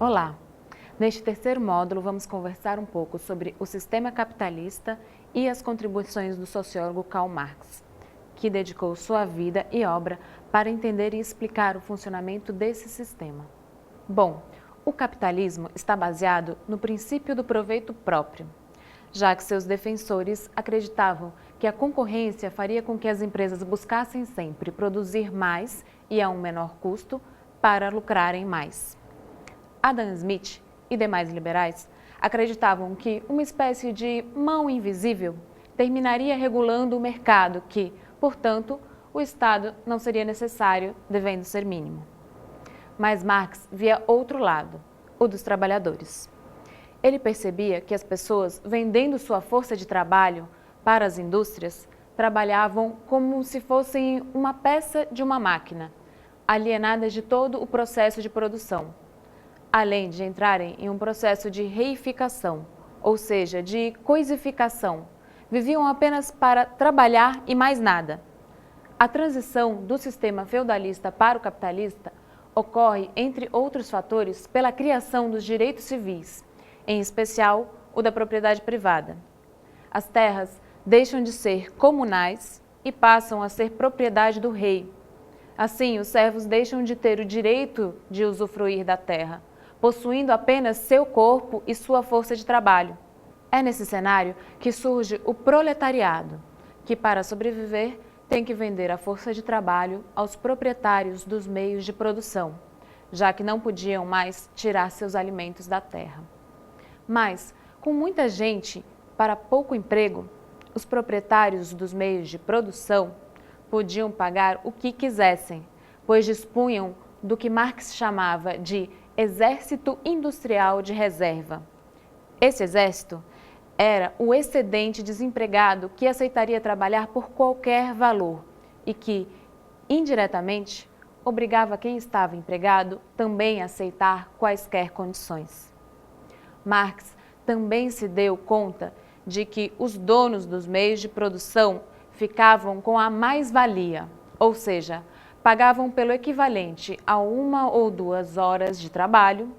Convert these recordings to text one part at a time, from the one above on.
Olá! Neste terceiro módulo, vamos conversar um pouco sobre o sistema capitalista e as contribuições do sociólogo Karl Marx, que dedicou sua vida e obra para entender e explicar o funcionamento desse sistema. Bom, o capitalismo está baseado no princípio do proveito próprio, já que seus defensores acreditavam que a concorrência faria com que as empresas buscassem sempre produzir mais e a um menor custo para lucrarem mais. Adam Smith e demais liberais acreditavam que uma espécie de mão invisível terminaria regulando o mercado que, portanto, o Estado não seria necessário, devendo ser mínimo. Mas Marx via outro lado, o dos trabalhadores. Ele percebia que as pessoas, vendendo sua força de trabalho para as indústrias, trabalhavam como se fossem uma peça de uma máquina, alienadas de todo o processo de produção, além de entrarem em um processo de reificação, ou seja, de coisificação. Viviam apenas para trabalhar e mais nada. A transição do sistema feudalista para o capitalista ocorre, entre outros fatores, pela criação dos direitos civis, em especial o da propriedade privada. As terras deixam de ser comunais e passam a ser propriedade do rei. Assim, os servos deixam de ter o direito de usufruir da terra, possuindo apenas seu corpo e sua força de trabalho. É nesse cenário que surge o proletariado, que para sobreviver tem que vender a força de trabalho aos proprietários dos meios de produção, já que não podiam mais tirar seus alimentos da terra. Mas, com muita gente para pouco emprego, os proprietários dos meios de produção podiam pagar o que quisessem, pois dispunham do que Marx chamava de exército industrial de reserva. Esse exército era o excedente desempregado que aceitaria trabalhar por qualquer valor e que, indiretamente, obrigava quem estava empregado também a aceitar quaisquer condições. Marx também se deu conta de que os donos dos meios de produção ficavam com a mais-valia, ou seja, pagavam pelo equivalente a 1 ou 2 horas de trabalho,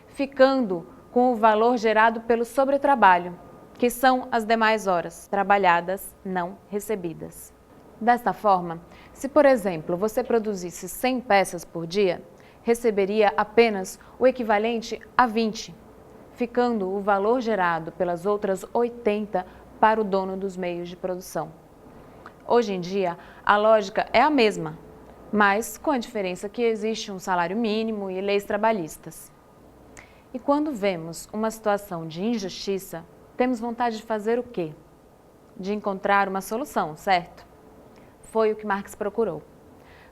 ficando com o valor gerado pelo sobretrabalho, que são as demais horas trabalhadas não recebidas. Desta forma, se por exemplo você produzisse 100 peças por dia, receberia apenas o equivalente a 20, ficando o valor gerado pelas outras 80 para o dono dos meios de produção. Hoje em dia, a lógica é a mesma, mas com a diferença que existe um salário mínimo e leis trabalhistas. E quando vemos uma situação de injustiça, temos vontade de fazer o quê? De encontrar uma solução, certo? Foi o que Marx procurou.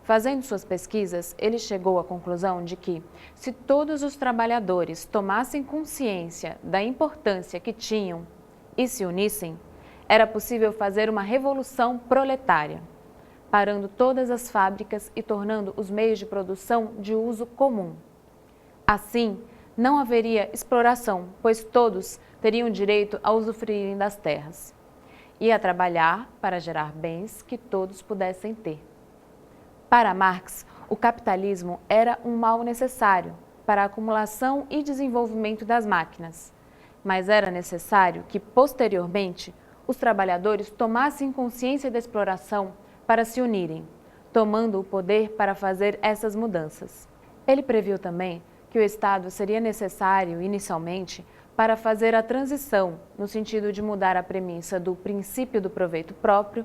Fazendo suas pesquisas, ele chegou à conclusão de que, se todos os trabalhadores tomassem consciência da importância que tinham e se unissem, era possível fazer uma revolução proletária, parando todas as fábricas e tornando os meios de produção de uso comum. Assim, não haveria exploração, pois todos teriam direito a usufruírem das terras e a trabalhar para gerar bens que todos pudessem ter. Para Marx, o capitalismo era um mal necessário para a acumulação e desenvolvimento das máquinas, mas era necessário que, posteriormente, os trabalhadores tomassem consciência da exploração para se unirem, tomando o poder para fazer essas mudanças. Ele previu também que o Estado seria necessário, inicialmente, para fazer a transição, no sentido de mudar a premissa do princípio do proveito próprio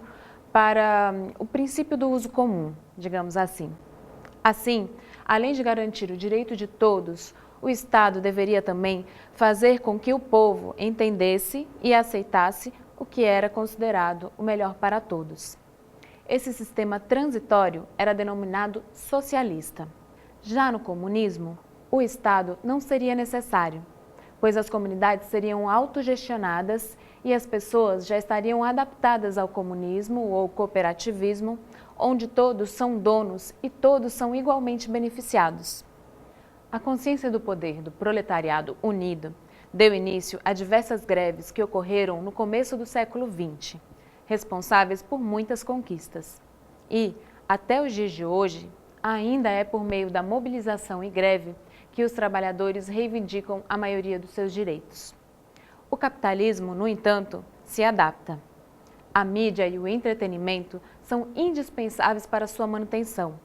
para o princípio do uso comum, digamos assim. Assim, além de garantir o direito de todos, o Estado deveria também fazer com que o povo entendesse e aceitasse o que era considerado o melhor para todos. Esse sistema transitório era denominado socialista. Já no comunismo, o Estado não seria necessário, pois as comunidades seriam autogestionadas e as pessoas já estariam adaptadas ao comunismo ou cooperativismo, onde todos são donos e todos são igualmente beneficiados. A consciência do poder do proletariado unido deu início a diversas greves que ocorreram no começo do século XX, responsáveis por muitas conquistas. E, até os dias de hoje, ainda é por meio da mobilização e greve que os trabalhadores reivindicam a maioria dos seus direitos. O capitalismo, no entanto, se adapta. A mídia e o entretenimento são indispensáveis para sua manutenção,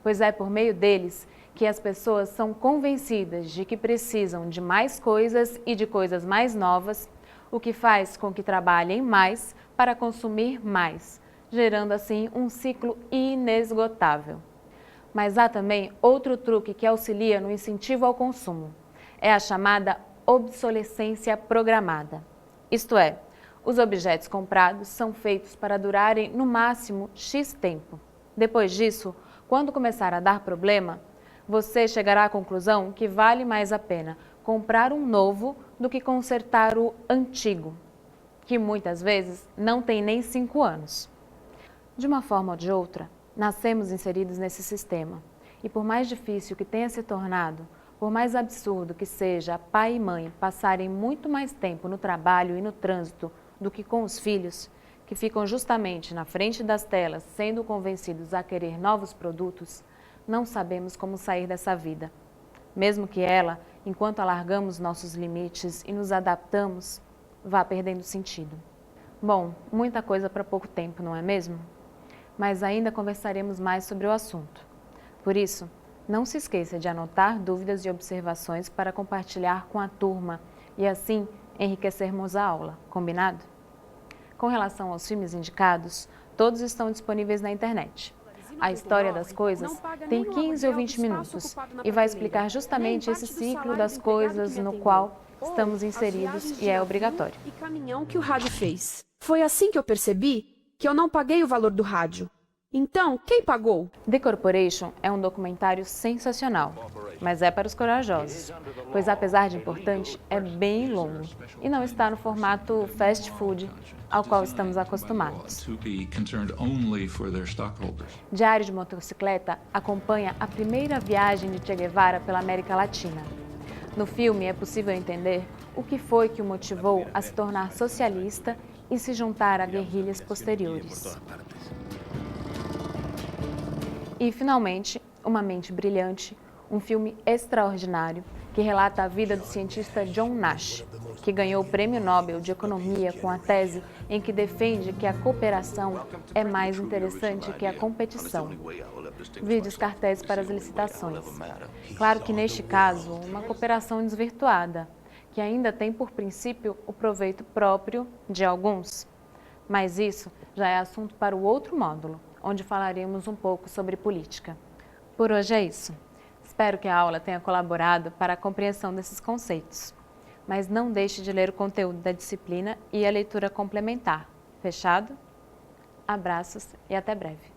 pois é por meio deles que as pessoas são convencidas de que precisam de mais coisas e de coisas mais novas, o que faz com que trabalhem mais para consumir mais, gerando assim um ciclo inesgotável. Mas há também outro truque que auxilia no incentivo ao consumo. É a chamada obsolescência programada. Isto é, os objetos comprados são feitos para durarem no máximo X tempo. Depois disso, quando começar a dar problema, você chegará à conclusão que vale mais a pena comprar um novo do que consertar o antigo, que muitas vezes não tem nem 5 anos. De uma forma ou de outra, nascemos inseridos nesse sistema, e por mais difícil que tenha se tornado, por mais absurdo que seja pai e mãe passarem muito mais tempo no trabalho e no trânsito do que com os filhos, que ficam justamente na frente das telas sendo convencidos a querer novos produtos, não sabemos como sair dessa vida. Mesmo que ela, enquanto alargamos nossos limites e nos adaptamos, vá perdendo sentido. Bom, muita coisa para pouco tempo, não é mesmo? Mas ainda conversaremos mais sobre o assunto. Por isso, não se esqueça de anotar dúvidas e observações para compartilhar com a turma e assim enriquecermos a aula, combinado? Com relação aos filmes indicados, todos estão disponíveis na internet. A História das Coisas tem 15 ou 20 minutos e vai explicar justamente esse ciclo das coisas no qual estamos inseridos e é obrigatório. E caminhão que o rádio fez. Foi assim que eu percebi que eu não paguei o valor do rádio. Então, quem pagou? The Corporation é um documentário sensacional, mas é para os corajosos, pois apesar de importante, é bem longo e não está no formato fast food ao qual estamos acostumados. Diário de Motocicleta acompanha a primeira viagem de Che Guevara pela América Latina. No filme é possível entender o que foi que o motivou a se tornar socialista e se juntar a guerrilhas posteriores. E, finalmente, Uma Mente Brilhante, um filme extraordinário que relata a vida do cientista John Nash, que ganhou o Prêmio Nobel de Economia com a tese em que defende que a cooperação é mais interessante que a competição. Vide os cartéis para as licitações. Claro que, neste caso, uma cooperação desvirtuada, que ainda tem por princípio o proveito próprio de alguns. Mas isso já é assunto para o outro módulo, onde falaremos um pouco sobre política. Por hoje é isso. Espero que a aula tenha colaborado para a compreensão desses conceitos. Mas não deixe de ler o conteúdo da disciplina e a leitura complementar. Fechado? Abraços e até breve.